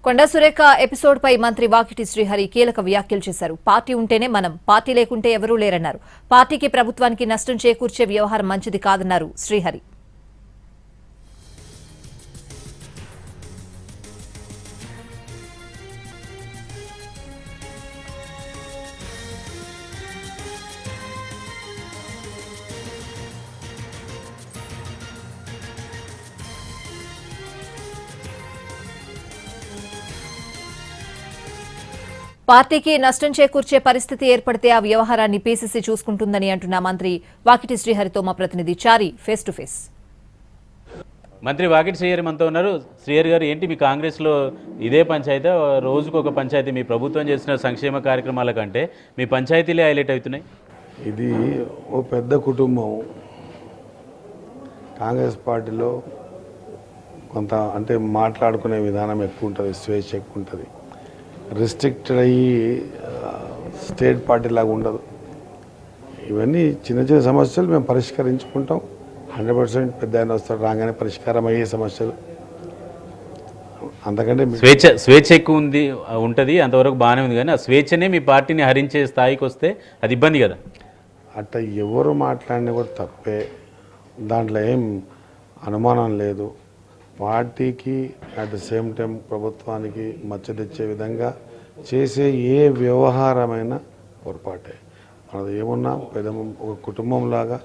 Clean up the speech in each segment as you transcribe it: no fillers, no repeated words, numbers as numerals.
Konda Surekha episode పై మంత్రి వాకిటి శ్రీహరి కీలక వ్యాఖ్యలు చేశారు. పార్టీ ఉంటేనే మనం, పార్టీ లేకుంటే ఎవరూ లేరన్నారు. పార్టీకి ప్రభుత్వానికి నష్టం చేకూర్చే వ్యవహారం మంచిది కాదన్నారు శ్రీహరి. పార్టీకి నష్టం చేకూర్చే పరిస్థితి ఏర్పడితే ఆ వ్యవహారాన్ని పీసీసీ చూసుకుంటుందని అంటున్న మంత్రి వాకిటి శ్రీహరితో మా ప్రతినిధి చారి ఫేస్ టు ఫేస్. మంత్రి వాకిటి శ్రీహరి మనతో ఉన్నారు. శ్రీహరి గారు, ఏంటి మీ కాంగ్రెస్లో ఇదే పంచాయతీ, రోజుకు ఒక పంచాయతీ, మీ ప్రభుత్వం చేసిన సంక్షేమ కార్యక్రమాల కంటే మీ పంచాయతీలే హైలైట్ అవుతున్నాయి? ఇది ఓ పెద్ద కుటుంబం. కాంగ్రెస్ పార్టీలో కొంత అంటే మాట్లాడుకునే విధానం ఎక్కువ ఉంటుంది, స్వేచ్ఛ ఎక్కువ ఉంటుంది. రిస్ట్రిక్టెడ్ అయ్యి స్టేట్ పార్టీ లాగా ఉండదు. ఇవన్నీ చిన్న చిన్న సమస్యలు మేము పరిష్కరించుకుంటాం. 100% పెద్ద ఆయన వస్తాడు, రాగానే పరిష్కారం అయ్యే సమస్యలు. అంతకంటే స్వేచ్ఛ ఎక్కువ ఉంటుంది, అంతవరకు బాగానే ఉంది. కానీ ఆ స్వేచ్ఛనే మీ పార్టీని హరించే స్థాయికి వస్తే అది ఇబ్బంది కదా. అట్లా ఎవరు మాట్లాడినా కూడా తప్పే, దాంట్లో ఏం అనుమానం లేదు. పార్టీకి అట్ ద సేమ్ టైం ప్రభుత్వానికి మచ్చ తెచ్చే విధంగా చేసే ఏ వ్యవహారమైనా పొరపాటే. మనది ఏమున్నా పెద్ద ఒక కుటుంబంలాగా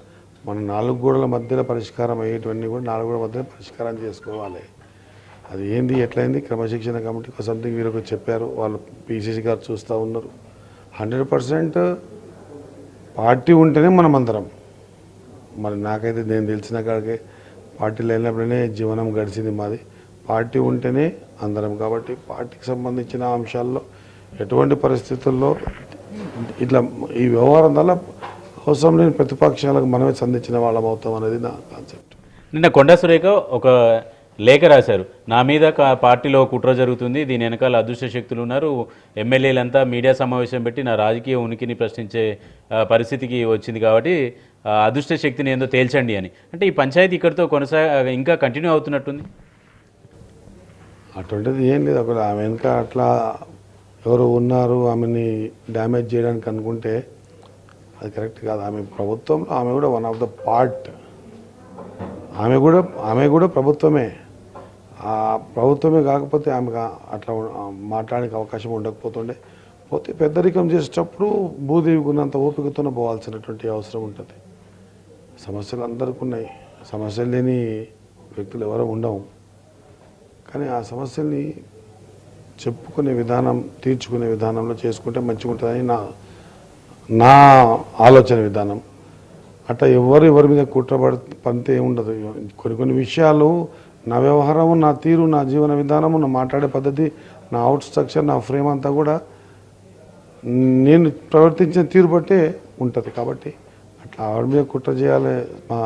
మన 4 గోడల మధ్యలో పరిష్కారం అయ్యేటివన్నీ కూడా 4 గోడల మధ్యలో పరిష్కారం చేసుకోవాలి. అది ఏంది ఎట్లయింది, క్రమశిక్షణ కమిటీ సంథింగ్ వీరికి చెప్పారు, వాళ్ళు పీసీసీ గారు చూస్తూ ఉన్నారు. 100% పార్టీ ఉంటేనే మనం అందరం. మరి నాకైతే నేను తెలిసిన కాడికే పార్టీలు వెళ్ళినప్పుడనే జీవనం గడిచింది మాది. పార్టీ ఉంటేనే అందరం. కాబట్టి పార్టీకి సంబంధించిన అంశాల్లో ఎటువంటి పరిస్థితుల్లో ఇట్లా ఈ వ్యవహారం వల్ల అవసరం లేని ప్రతిపక్షాలకు మనమే సంధించిన వాళ్ళం అవుతాం అనేది నా కాన్సెప్ట్. నిన్న కొండా సురేఖ ఒక లేఖ రాశారు, నా మీద పార్టీలో కుట్ర జరుగుతుంది, దీని వెనకాల అదృష్ట శక్తులు ఉన్నారు, ఎమ్మెల్యేలంతా మీడియా సమావేశం పెట్టి నా రాజకీయ ఉనికిని ప్రశ్నించే పరిస్థితికి వచ్చింది, కాబట్టి అదృష్ట శక్తిని ఏందో తేల్చండి అని. అంటే ఈ పంచాయతీ ఇక్కడితో ఇంకా కంటిన్యూ అవుతున్నట్టుంది. అటువంటిది ఏం లేదు. అక్కడ ఆమె వెనుక అట్లా ఎవరు ఉన్నారు ఆమెని డ్యామేజ్ చేయడానికి అనుకుంటే అది కరెక్ట్ కాదు. ఆమె ప్రభుత్వంలో ఆమె కూడా వన్ ఆఫ్ ద పార్ట్. ఆమె కూడా ప్రభుత్వమే. ఆ ప్రభుత్వమే కాకపోతే ఆమె అట్లా మాట్లాడడానికి అవకాశం ఉండకపోతుండే. పోతే పెద్దరికం చేసేటప్పుడు భూదేవికి ఉన్నంత ఓపికతోనే పోవాల్సినటువంటి అవసరం ఉంటుంది. సమస్యలు అందరికీ ఉన్నాయి, సమస్యలు లేని వ్యక్తులు ఎవరూ ఉండవు. కానీ ఆ సమస్యల్ని చెప్పుకునే విధానం, తీర్చుకునే విధానంలో చేసుకుంటే మంచిగా ఉంటుందని నా ఆలోచన విధానం. అట్లా ఎవరి మీద కుట్రపడితే ఏముండదు. కొన్ని విషయాలు నా వ్యవహారము, నా తీరు, నా జీవన విధానము, నా మాట్లాడే పద్ధతి, నా అవుట్ స్ట్రక్చర్, నా ఫ్రేమ్ అంతా కూడా నేను ప్రవర్తించిన తీరు బట్టే ఉంటుంది. కాబట్టి అట్లా ఆవిడ మీద కుట్ర చేయాలి, మా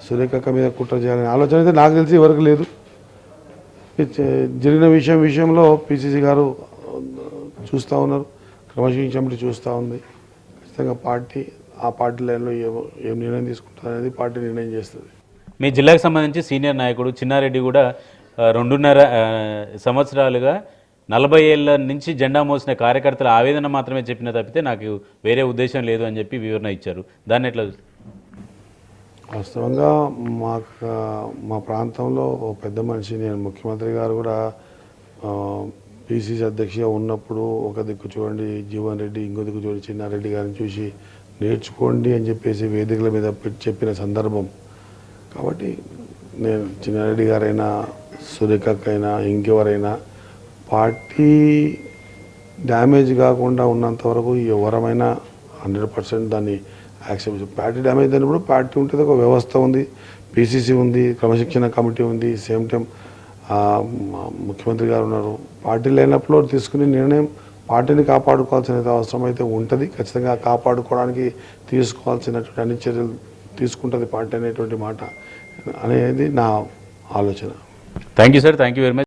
సురేఖక్క మీద కుట్ర చేయాలనే ఆలోచన అయితే నాకు తెలిసి ఎవరికి లేదు. జరిగిన విషయంలో పీసీసీ గారు చూస్తూ ఉన్నారు, క్రమశిక్షణ కమిటీ చూస్తూ ఉంది. ఖచ్చితంగా ఆ పార్టీ లైన్లో ఏం నిర్ణయం తీసుకుంటుంది అనేది పార్టీ నిర్ణయం చేస్తుంది. మీ జిల్లాకు సంబంధించి సీనియర్ నాయకుడు చిన్నారెడ్డి కూడా 2.5 సంవత్సరాలుగా 40 ఏళ్ల నుంచి జెండా మోసిన కార్యకర్తల ఆవేదన మాత్రమే చెప్పిన తప్పితే నాకు వేరే ఉద్దేశం లేదు అని చెప్పి వివరణ ఇచ్చారు. దాన్ని ఎట్లా? వాస్తవంగా మా ప్రాంతంలో ఓ పెద్ద మనిషి, నేను ముఖ్యమంత్రి గారు కూడా పీసీసీ అధ్యక్షుగా ఉన్నప్పుడు ఒక దిక్కు చూడండి జీవన్ రెడ్డి, ఇంకో దిక్కు చూడండి చిన్నారెడ్డి గారిని చూసి నేర్చుకోండి అని చెప్పేసి వేదికల మీద చెప్పిన సందర్భం. కాబట్టి నేను చిన్నారెడ్డి గారైనా, సురేఖకైనా, ఇంకెవరైనా పార్టీ డ్యామేజ్ కాకుండా ఉన్నంత వరకు ఎవరమైనా 100% దాన్ని యాక్సెప్ట్. పార్టీ డ్యామేజ్ అయినప్పుడు పార్టీ ఉంటుంది, ఒక వ్యవస్థ ఉంది, పీసీసీ ఉంది, క్రమశిక్షణ కమిటీ ఉంది, సేమ్ టైం ముఖ్యమంత్రి గారు ఉన్నారు. పార్టీ లేనప్పుడు తీసుకునే నిర్ణయం పార్టీని కాపాడుకోవాల్సిన అవసరం అయితే ఉంటుంది. ఖచ్చితంగా కాపాడుకోవడానికి తీసుకోవాల్సినటువంటి అన్ని చర్యలు తీసుకుంటుంది పార్టీ అనేటువంటి మాట అనేది నా ఆలోచన. Thank you sir, thank you very much.